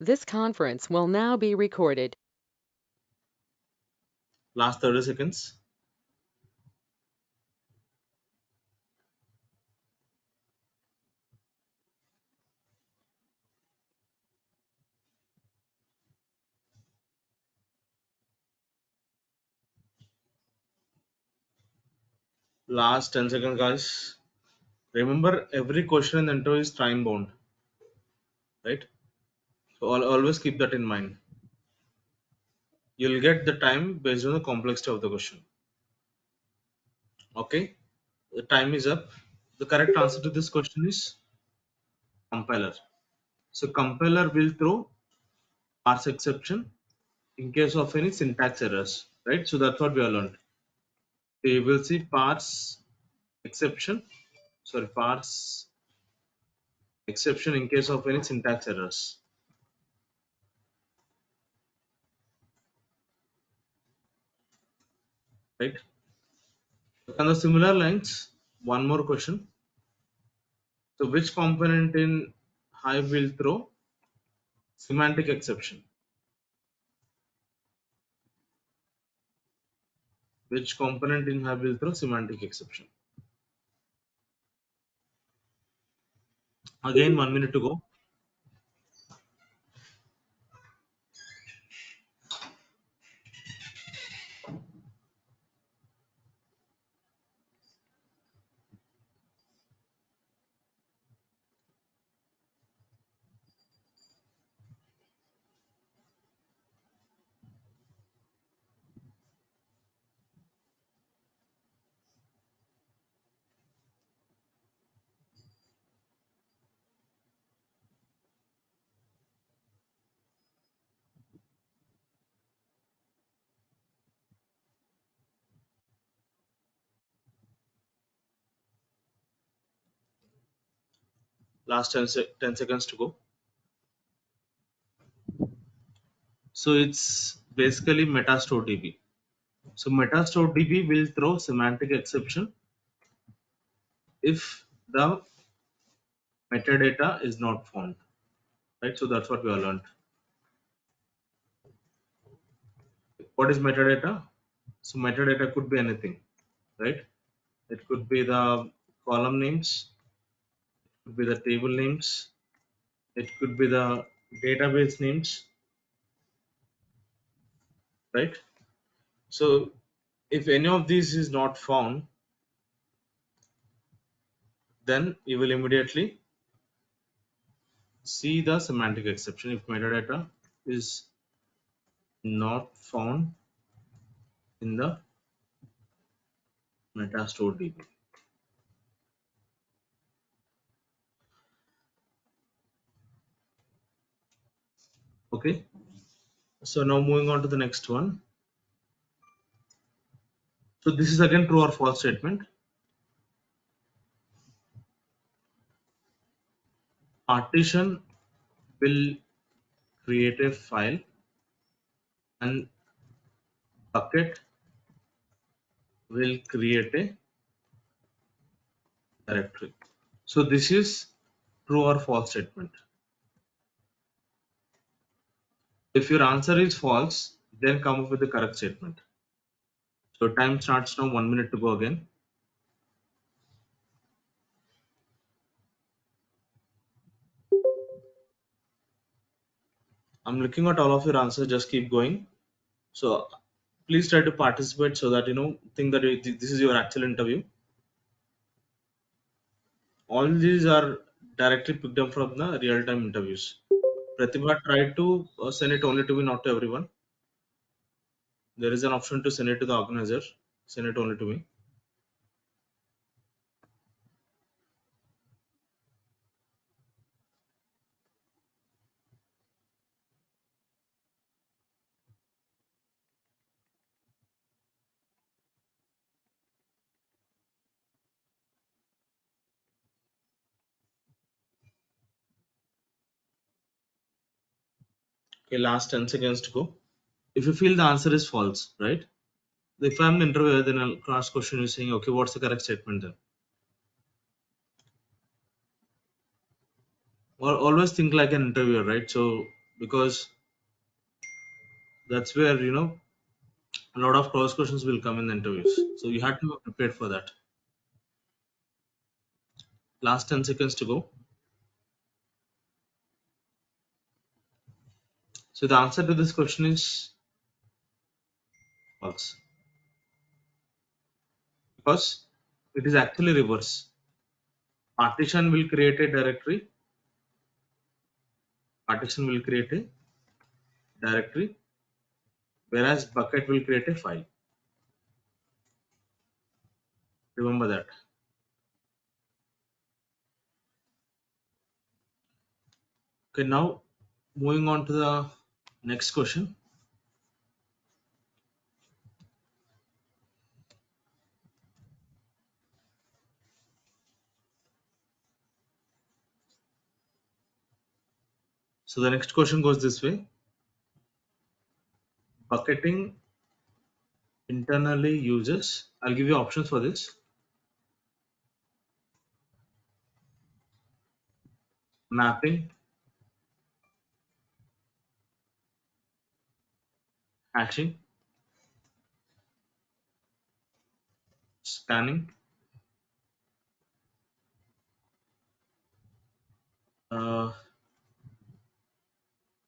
This conference will now be recorded. Last 30 seconds. Last 10 seconds, guys. Remember, every question in the interview is time bound, right? So always keep that in mind. You'll get the time based on the complexity of the question. Okay, the time is up. The correct answer to this question is compiler. So compiler will throw parse exception in case of any syntax errors, right? So that's what we have learned. We will see parse exception, sorry, parse exception in case of any syntax errors, right? On the similar lines, one more question. So which component in Hive will throw semantic exception? Which component in Hive will throw semantic exception? Again, 1 minute to go. Last 10 seconds to go. So it's basically Metastore DB. So Metastore DB will throw semantic exception if the metadata is not found, right? So that's what we have learned. What is metadata? So metadata could be anything, right? It could be the column names, it could be the table names, it could be the database names, right? So if any of these is not found, then you will immediately see the semantic exception if metadata is not found in the Metastore DB. Okay, so now moving on to the next one. So this is again true or false statement. Partition will create a file and bucket will create a directory. So this is true or false statement. If your answer is false, then come up with the correct statement. So time starts now, 1 minute to go again. I'm looking at all of your answers, just keep going. So please try to participate so that think that this is your actual interview. All these are directly picked up from the real-time interviews. Pratibha tried to send it only to me, not to everyone. There is an option to send it to the organizer. Send it only to me. Okay, last 10 seconds to go. If you feel the answer is false, right? If I'm the interviewer, then I'll cross question you saying, okay, what's the correct statement then? Or always think like an interviewer, right? So because that's where a lot of cross questions will come in the interviews. So you have to be prepared for that. Last 10 seconds to go. So the answer to this question is false, because it is actually reverse. Partition will create a directory. Partition will create a directory, whereas bucket will create a file. Remember that. Okay, now moving on to the next question. So the next question goes this way. Bucketing internally uses, I'll give you options for this: mapping, hashing, scanning, uh,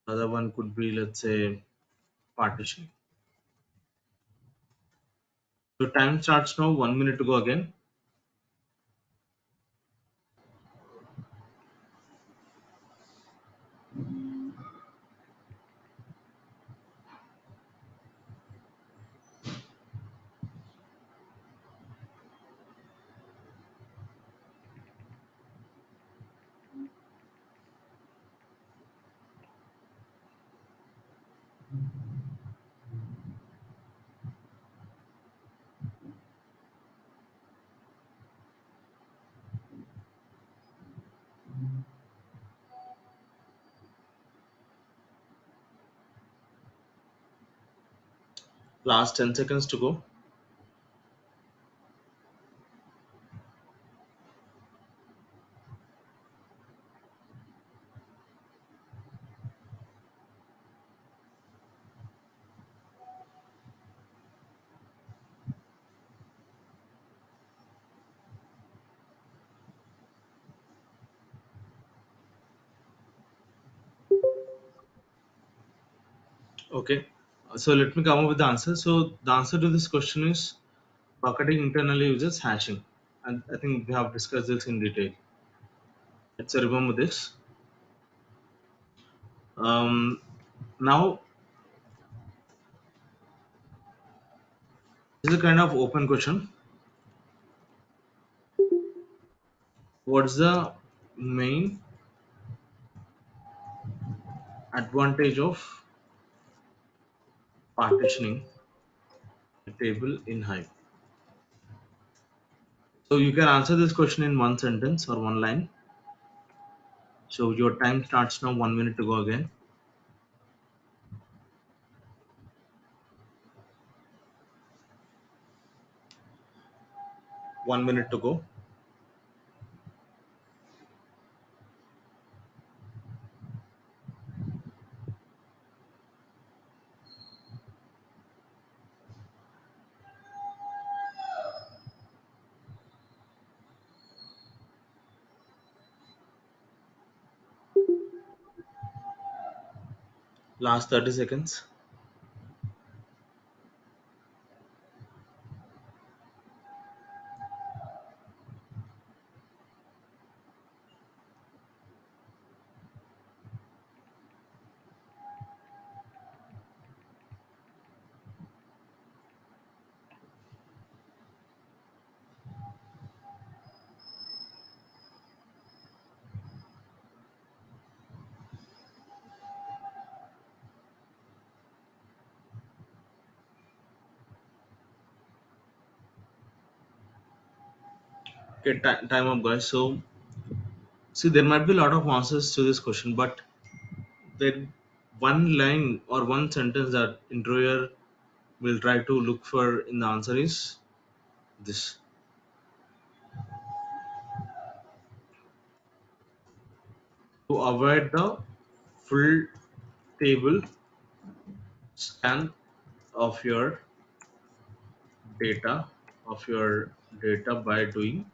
other one could be, let's say, partitioning. So time starts now, 1 minute to go again. Last 10 seconds to go. Okay. So let me come up with the answer. So the answer to this question is bucketing internally uses hashing. And I think we have discussed this in detail. Let's remember this. Um, Now, this is a kind of open question. What's the main advantage of partitioning a table in Hive? So you can answer this question in one sentence or one line. So your time starts now, 1 minute to go again. 1 minute to go. Last 30 seconds. Okay, time up, guys. So, see, there might be a lot of answers to this question, but there one line or one sentence that interviewer will try to look for in the answer is this: to avoid the full table scan of your data by doing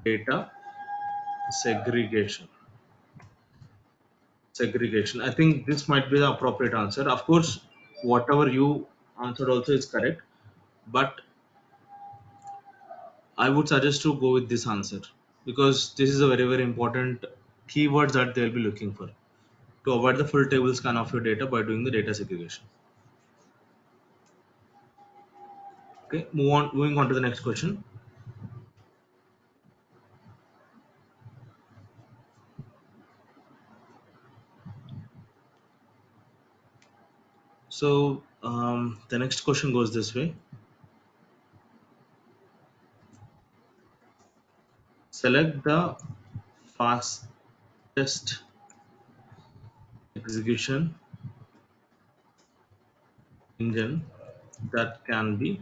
data segregation. I think this might be the appropriate answer. Of course, whatever you answered also is correct, but I would suggest to go with this answer because this is a very important keywords that they'll be looking for to avoid the full table scan of your data by doing the data segregation. Okay, moving on to the next question. So the next question goes this way. Select the fastest execution engine that can be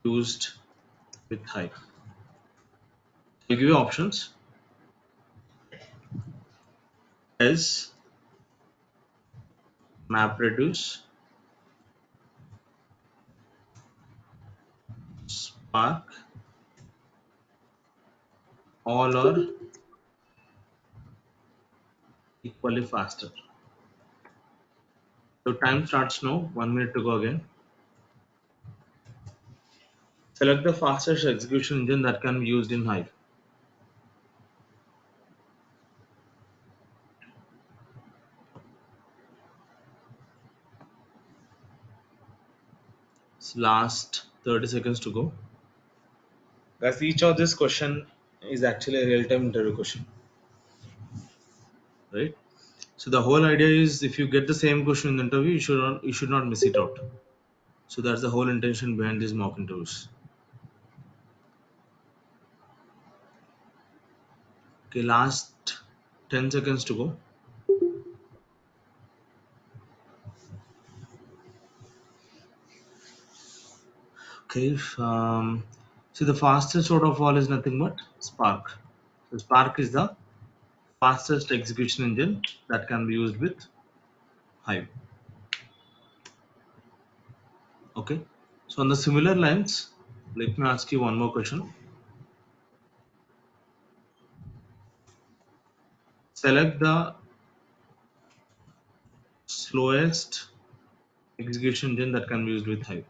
used with Hive. I'll give you options. S, MapReduce, Spark, all are equally faster. So time starts now. 1 minute to go again. Select the fastest execution engine that can be used in Hive. It's last 30 seconds to go. Guys, each of this question is actually a real-time interview question, right? So the whole idea is if you get the same question in the interview, you should not miss it out. So that's the whole intention behind these mock interviews. Okay, last 10 seconds to go. Okay, so the fastest out of all is nothing but Spark. So Spark is the fastest execution engine that can be used with Hive. Okay, so on the similar lines, let me ask you one more question. Select the slowest execution engine that can be used with Hive.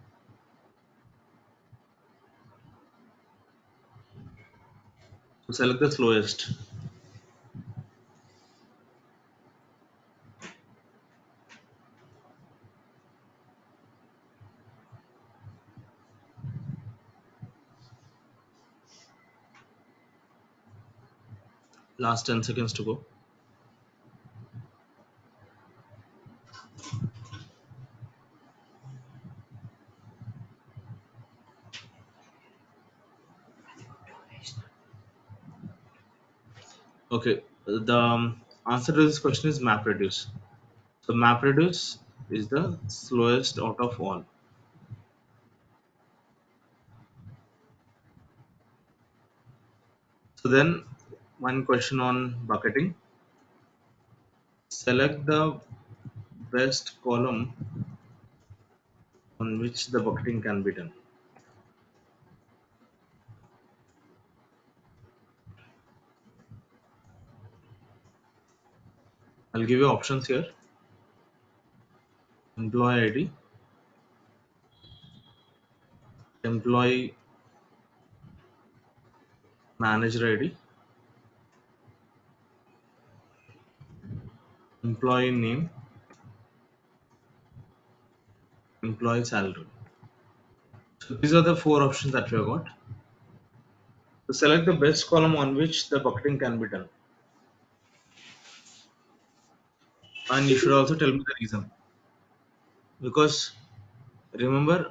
So select the slowest. Last 10 seconds to go. Okay, the answer to this question is MapReduce. So MapReduce is the slowest out of all. So then one question on bucketing. Select the best column on which the bucketing can be done. I'll give you options here. Employee ID, employee manager ID, employee name, employee salary. So these are the four options that we have got. So select the best column on which the bucketing can be done. And you should also tell me the reason. Because remember,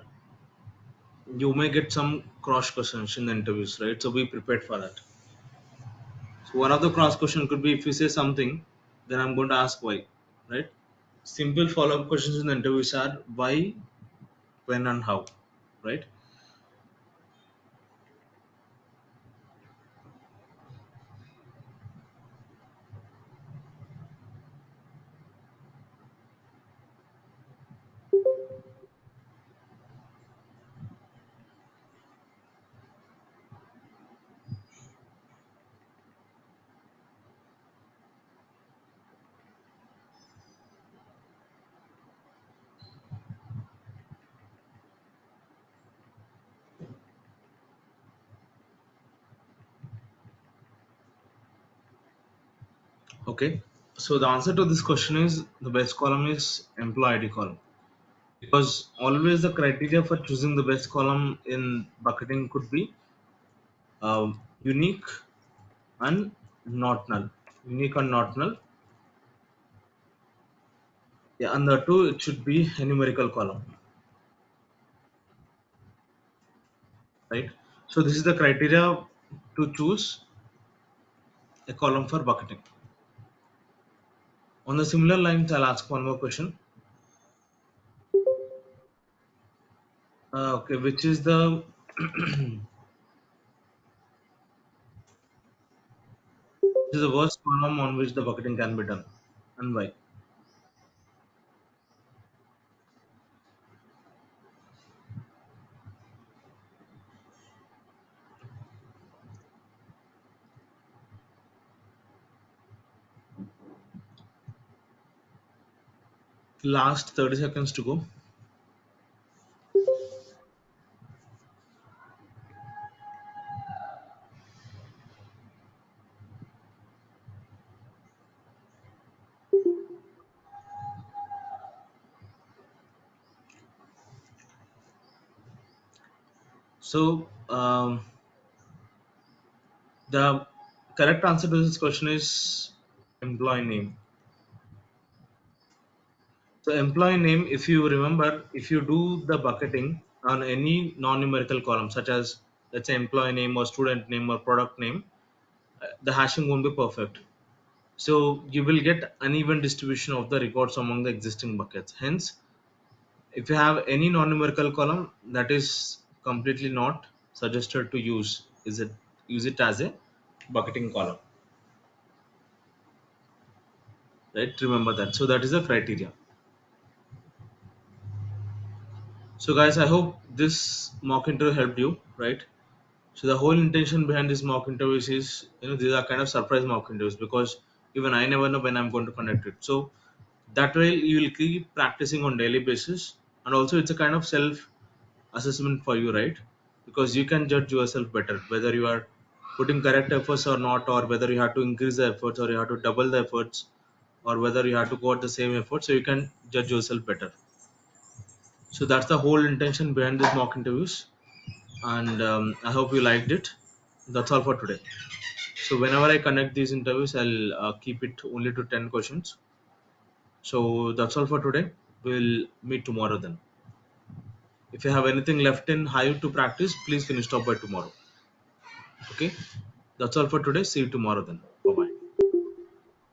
you may get some cross questions in the interviews, right? So be prepared for that. So one of the cross question could be if you say something, then I'm going to ask why, right? Simple follow-up questions in the interviews are why, when, and how, right? Okay. So the answer to this question is the best column is employee ID column, because always the criteria for choosing the best column in bucketing could be unique and not null. Unique and not null. Yeah, and the two, it should be a numerical column, right? So this is the criteria to choose a column for bucketing. On the similar lines, I'll ask one more question. Okay, which is the which is the worst column on which the bucketing can be done, and why? Last 30 seconds to go. So the correct answer to this question is employee name. So employee name, if you remember, if you do the bucketing on any non-numerical column, such as let's say employee name or student name or product name, the hashing won't be perfect. So you will get uneven distribution of the records among the existing buckets. Hence, if you have any non-numerical column, that is completely not suggested to use it as a bucketing column, right? Remember that. So that is the criteria. So guys, I hope this mock interview helped you, right? So the whole intention behind this mock interviews is, these are kind of surprise mock interviews, because even I never know when I'm going to conduct it. So that way you will keep practicing on daily basis, and also it's a kind of self assessment for you, right? Because you can judge yourself better whether you are putting correct efforts or not, or whether you have to increase the efforts or you have to double the efforts, or whether you have to go at the same effort, so you can judge yourself better. So that's the whole intention behind these mock interviews, and I hope you liked it. That's all for today. So whenever I connect these interviews, I'll keep it only to 10 questions. So that's all for today. We'll meet tomorrow then. If you have anything left in Hive to practice, please finish up by tomorrow. Okay. That's all for today. See you tomorrow then. Bye bye.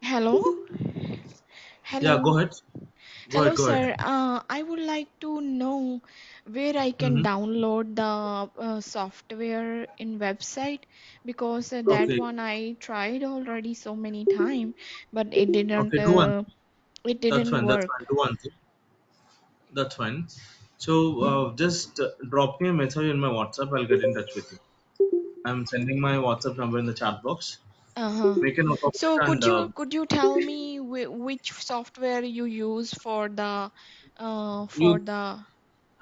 Hello? Yeah, Hello? go ahead. Go Hello, ahead. Go ahead. sir. I would like to know where I can Hmm. download the software in website, because that Okay. one I tried already so many time, but Okay. Do one. it That's didn't fine. That's work. fine. Do one thing. That's fine. So just drop me a message in my WhatsApp. I'll get in touch with you. I'm sending my WhatsApp number in the chat box. Uh-huh. Make a note of it, So and could you tell me which software you use for you. the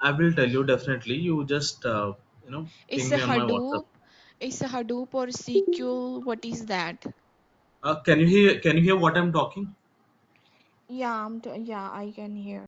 I will tell you definitely. You just is ping a me on my WhatsApp. Hadoop or SQL? What is that? Can you hear? Can you hear what I'm talking? Yeah, yeah, I can hear.